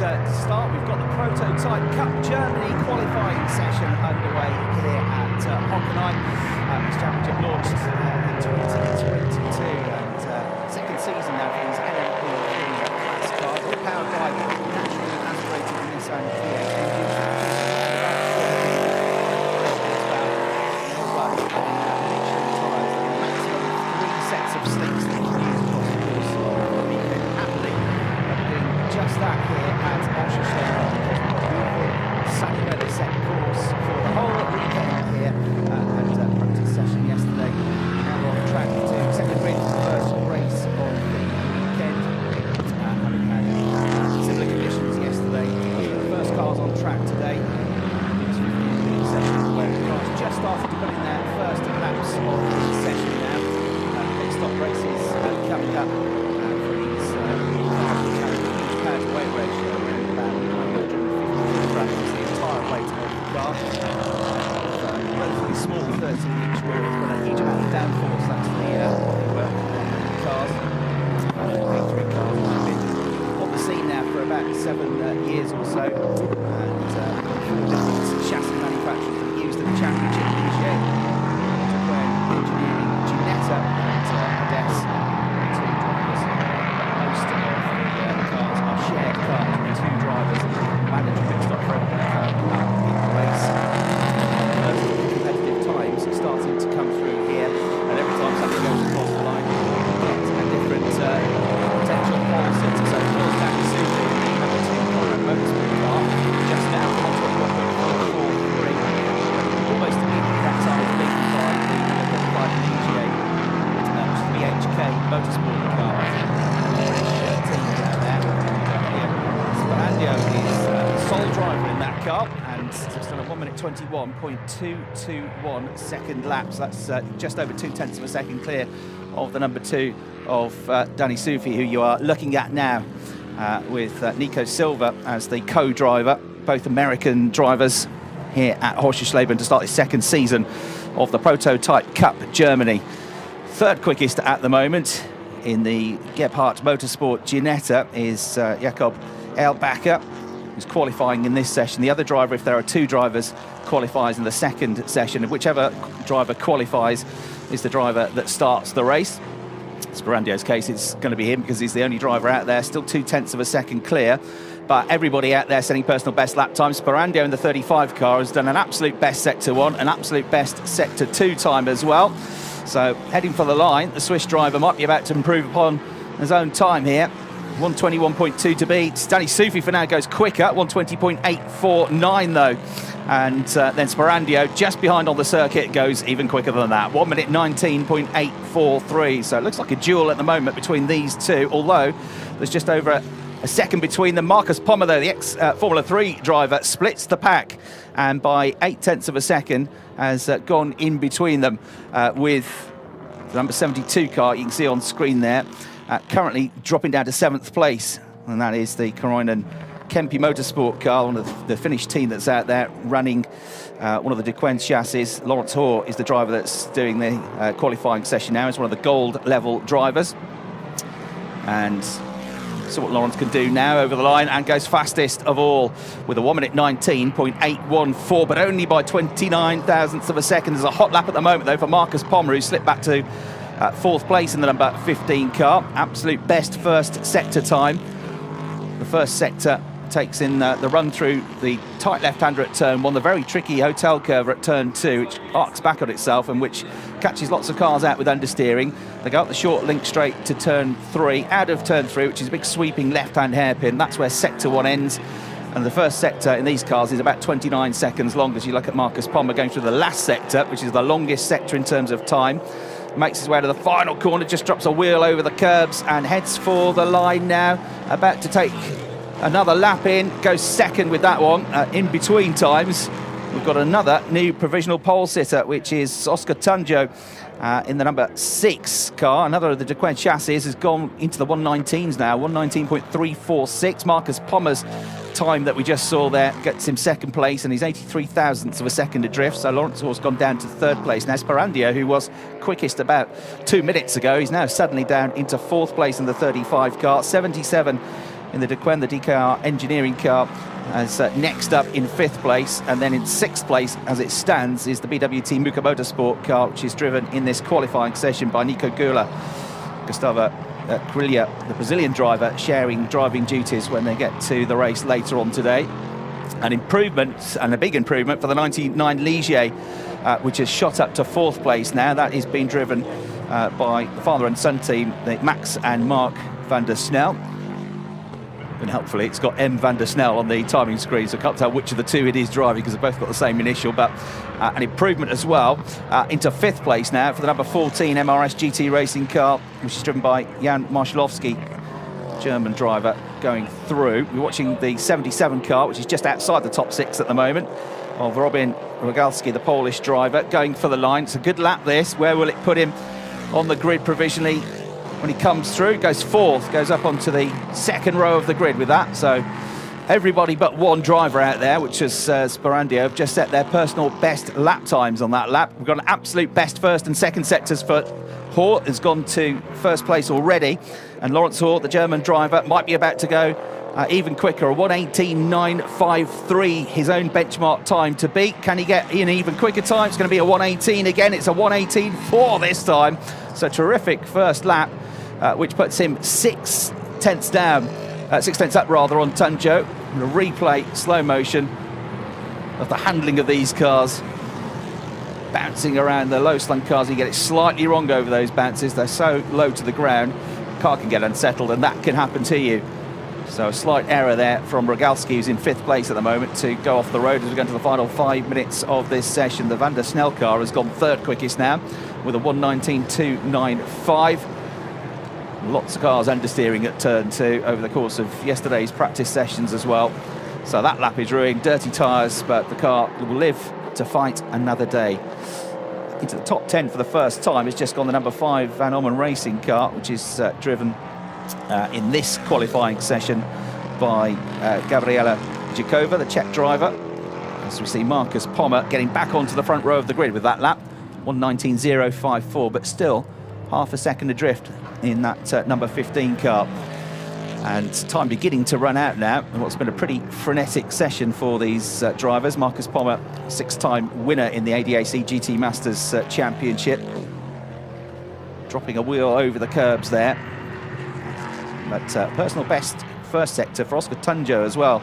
to start. We've got the Prototype Cup Germany qualifying session underway here at Hockenheim. This championship launched in 2022 and second season now for these NMP class cars, all powered by naturally aspirated Nissan Kia engines. Sets of slicks that you can use across the course of the weekend happily. Just that here at Oschersleben. Beautiful sunny weather set course for the whole weekend here and practice session yesterday. Now we're on track to second race, first race of the weekend. Having had similar conditions yesterday. The first cars on track today. Session where the cars just started to put in their first laps of the session now. Stop races coming up for these power-to-weight ratio around about 950 kilograms, the entire weight of the car. Relatively small 13-inch wheels, but a huge amount of downforce. That's the cars. Three cars have been on the scene now for about 7 years or so, and four different chassis manufacturers that use the championship engineering and two drivers. Most of the cars are shared cars with two drivers. Mandatory pit stop for every car in the race. Competitive times are starting to come through here, and every time something goes across the line, you get a different potential pole sitter. So it was Danny Sufi, the number 2 motorsport car, just now on 21.443. Almost immediately that time is beaten by the number 35 PGA. HK motorsport car. British team down there. Sperandio is sole driver in that car and just on a 1 minute 21.221 second laps. That's just over 0.2 of a second clear of the number 2 of Danny Sufi, who you are looking at now with Nico Silva as the co-driver. Both American drivers here at Oschersleben to start the second season of the Prototype Cup Germany. Third quickest at the moment in the Gebhardt Motorsport Ginetta is Jakob Erlbacher, who's qualifying in this session. The other driver, if there are two drivers, qualifies in the second session. And whichever driver qualifies is the driver that starts the race. In Sperandio's case, it's going to be him because he's the only driver out there, still 0.2 of a second clear. But everybody out there setting personal best lap time. Sperandio in the 35 car has done an absolute best Sector 1, an absolute best Sector 2 time as well. So heading for the line, the Swiss driver might be about to improve upon his own time here. 121.2 to beat. Danny Sufi for now goes quicker, 120.849 though. And then Sperandio just behind on the circuit goes even quicker than that, 1 minute 19.843. So it looks like a duel at the moment between these two, although there's just over a second between them. Marcus Pommer, though, the ex-Formula 3 driver, splits the pack and by 0.8 of a second has gone in between them with the number 72 car you can see on screen there, currently dropping down to 7th place, and that is the Koroinen Kempi Motorsport car, one of the Finnish team that's out there running one of the DeQuinn chassis. Lawrence Hoare is the driver that's doing the qualifying session now. He's one of the gold level drivers, and so what Lawrence can do now over the line, and goes fastest of all with a 1 minute 19.814, but only by 29 thousandths of a second. There's a hot lap at the moment though for Marcus Pommer, who slipped back to 4th place in the number 15 car. Absolute best first sector time. The first sector takes in the run through the tight left-hander at turn 1, the very tricky hotel curve at turn 2, which arcs back on itself and which catches lots of cars out with understeering. They go up the short link straight to turn 3, out of turn 3, which is a big sweeping left-hand hairpin. That's where sector 1 ends. And the first sector in these cars is about 29 seconds long, as you look at Marcus Pommer going through the last sector, which is the longest sector in terms of time. Makes his way to the final corner, just drops a wheel over the curbs and heads for the line now. About to take another lap in, goes second with that one. In between times, we've got another new provisional pole sitter, which is Oscar Tunjo in the number 6 car. Another of the DeQuinn chassis has gone into the 119s now, 119.346. Marcus Pommer's time that we just saw there gets him second place, and he's 83 thousandths of a second adrift. So Lawrence Hoare's gone down to 3rd place. Now Sperandio, who was quickest about 2 minutes ago, he's now suddenly down into 4th place in the 35 car, 77 in the Duquesne, the DKR engineering car, as next up in 5th place, and then in 6th place as it stands is the BWT Muka Motorsport car, which is driven in this qualifying session by Nico Gula. Gustavo Quilha, the Brazilian driver, sharing driving duties when they get to the race later on today. An improvement, and a big improvement, for the 99 Ligier, which has shot up to 4th place now. That is being driven by the father and son team, Max and Mark van der Snel. And helpfully it's got M van der Snel on the timing screen, so I can't tell which of the two it is driving because they've both got the same initial. But an improvement as well into 5th place now for the number 14 MRS GT racing car, which is driven by Jan Marszalowski, German driver, going through. We're watching the 77 car, which is just outside the top 6 at the moment, of Robin Rogalski, the Polish driver, going for the line. It's a good lap this. Where will it put him on the grid provisionally? When he comes through, goes 4th, goes up onto the 2nd row of the grid with that. So everybody but one driver out there, which is Sparandio, have just set their personal best lap times on that lap. We've got an absolute best 1st and 2nd sectors for Hoare, has gone to 1st place already, and Lawrence Hoare, the German driver, might be about to go even quicker. A 1:18.953, his own benchmark time to beat. Can he get an even quicker time? It's going to be a 1:18 again. It's a 1:18.4 this time. So terrific first lap, which puts him 6 tenths down, 6 tenths up rather, on Tunjo. A replay, slow motion of the handling of these cars, bouncing around the low slung cars. You get it slightly wrong over those bounces. They're so low to the ground, the car can get unsettled, and that can happen to you. So a slight error there from Rogalski, who's in 5th place at the moment, to go off the road as we go into the final 5 minutes of this session. The Van der Snel car has gone 3rd quickest now with a 1:19.295. Lots of cars understeering at turn 2 over the course of yesterday's practice sessions as well. So that lap is ruined, dirty tyres, but the car will live to fight another day. Into the top 10 for the first time has just gone the number 5 Van Ommen racing car, which is driven in this qualifying session by Gabriela Jakova, the Czech driver. As we see Marcus Pommer getting back onto the front row of the grid with that lap, 1:19.054, but still half a second adrift in that number 15 car. And time beginning to run out now, and what's been a pretty frenetic session for these drivers. Marcus Pommer, 6-time winner in the ADAC GT Masters Championship, dropping a wheel over the curbs there. But personal best 1st sector for Oscar Tunjo as well,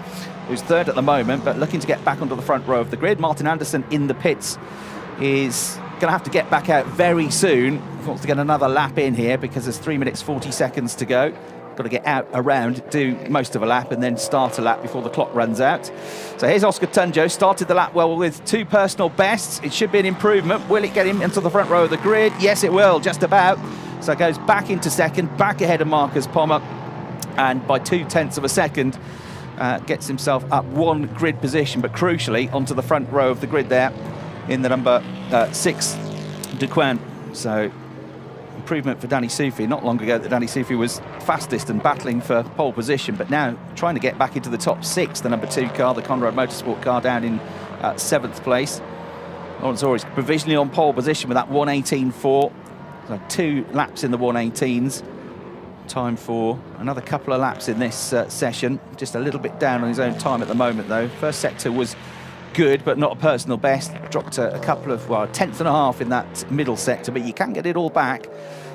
who's 3rd at the moment, but looking to get back onto the front row of the grid. Martin Anderson in the pits is going to have to get back out very soon if he wants to get another lap in here, because there's 3 minutes 40 seconds to go. Got to get out around, do most of a lap, and then start a lap before the clock runs out. So here's Oscar Tunjo, started the lap well with 2 personal bests. It should be an improvement. Will it get him into the front row of the grid? Yes, it will, just about. So it goes back into 2nd, back ahead of Marcus Pommer, and by 2 tenths of a second gets himself up 1 grid position, but crucially onto the front row of the grid there in the number 6 Duquesne. So improvement for Danny Soufi. Not long ago that Danny Soufi was fastest and battling for pole position, but now trying to get back into the top 6. The number 2 car, the Conrad Motorsport car, down in 7th place. Lawrence Hoare is provisionally on pole position with that 1:18.4. So 2 laps in the 1:18s. Time for another couple of laps in this session. Just a little bit down on his own time at the moment, though. First sector was good, but not a personal best. Dropped a couple of, well, 1.5 tenths in that middle sector, but you can get it all back,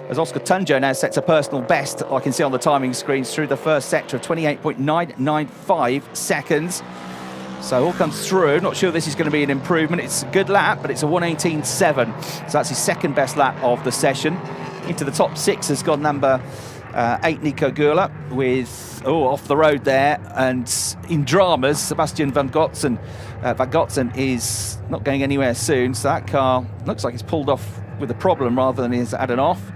as Oscar Tunjo now sets a personal best, I can see on the timing screens, through the first sector of 28.995 seconds. So all comes through. Not sure this is going to be an improvement. It's a good lap, but it's a 1:18.7. So that's his 2nd best lap of the session. Into the top 6 has gone number 8 Nico Gula with, off the road there, and in dramas, Sebastian Van Gotzen is not going anywhere soon, so that car looks like it's pulled off with a problem rather than is at an off.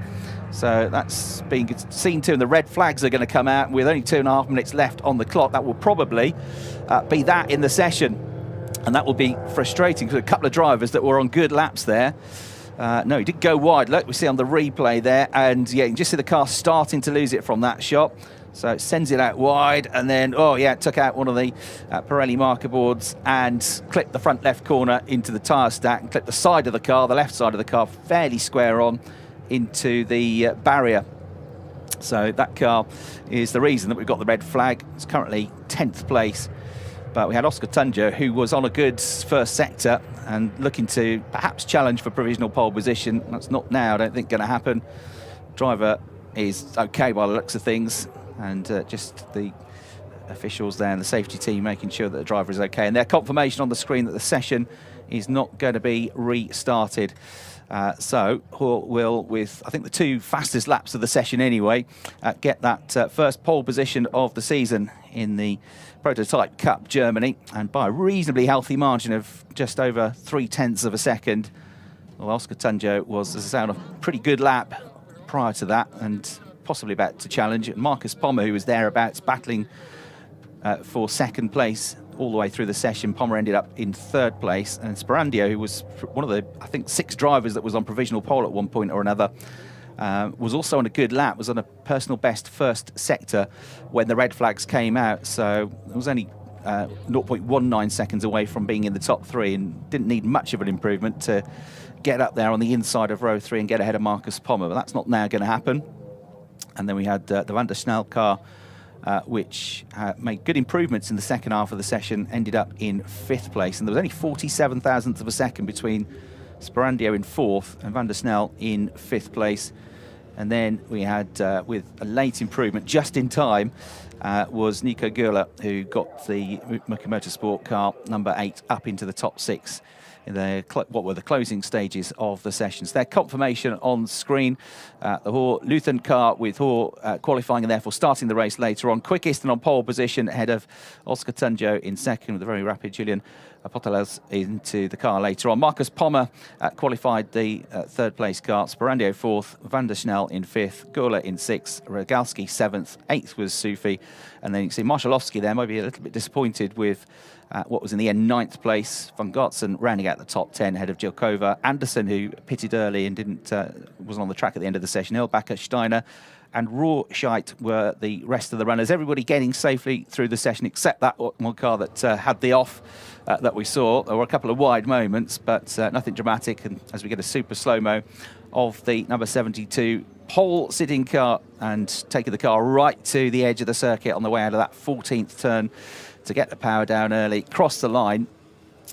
So that's being seen to, and the red flags are going to come out with only 2.5 minutes left on the clock. That will probably be that in the session, and that will be frustrating for a couple of drivers that were on good laps there. No, he did go wide. Look, we see on the replay there, and yeah, you can just see the car starting to lose it from that shot. So it sends it out wide, and then, it took out one of the Pirelli marker boards and clipped the front left corner into the tyre stack, and clipped the side of the car, the left side of the car, fairly square on into the barrier. So that car is the reason that we've got the red flag. It's currently 10th place. But we had Oscar Tunja, who was on a good first sector and looking to perhaps challenge for provisional pole position. That's not now, I don't think, going to happen. Driver is okay by the looks of things, and just the officials there and the safety team making sure that the driver is okay. And their confirmation on the screen that the session is not going to be restarted. So Hall will, with I think the 2 fastest laps of the session anyway, get that first pole position of the season in the Prototype Cup Germany, and by a reasonably healthy margin of just over 0.3 of a second. Well, Oscar Tunjo was, as I say, on a pretty good lap prior to that, and possibly about to challenge. Marcus Pommer, who was thereabouts battling for second place all the way through the session. Pommer ended up in 3rd place, and Sperandio, who was one of the, I think, 6 drivers that was on provisional pole at one point or another, was also on a good lap, was on a personal best first sector when the red flags came out. So it was only 0.19 seconds away from being in the top 3, and didn't need much of an improvement to get up there on the inside of row 3 and get ahead of Marcus Pommer. But that's not now going to happen. And then we had the Van der Snel car, which made good improvements in the second half of the session, ended up in 5th place. And there was only 47 thousandths of a second between Sperandio in 4th and Van der Snel in 5th place. And then we had, with a late improvement, just in time, was Nico Gurla, who got the Muki Motorsport car number 8 up into the top 6 in the what were the closing stages of the sessions. Their confirmation on screen, the Hoare Luthen car, with Hoare qualifying and therefore starting the race later on, quickest and on pole position ahead of Oscar Tunjo in 2nd, with a very rapid Julian Apoteles into the car later on. Marcus Pommer qualified the 3rd place car, Sperandio 4th, Van der Snel in 5th, Gurla in 6th, Rogalski 7th, 8th was Sufi, and then you can see Marshalowski there might be a little bit disappointed with what was in the end 9th place. Van Gartsen rounding out the top 10 ahead of Jilkova. Anderson, who pitted early and wasn't on the track at the end of the session. Hilbacher, Steiner and Rohrscheit were the rest of the runners. Everybody getting safely through the session except that one car that had the off that we saw. There were a couple of wide moments, but nothing dramatic. And as we get a super slow-mo of the number 72 pole sitting car and taking the car right to the edge of the circuit on the way out of that 14th turn to get the power down early, cross the line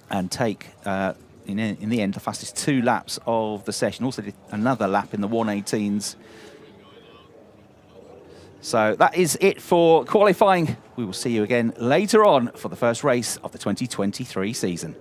and take, in the end, the fastest 2 laps of the session. Also did another lap in the 118s. So that is it for qualifying. We will see you again later on for the first race of the 2023 season.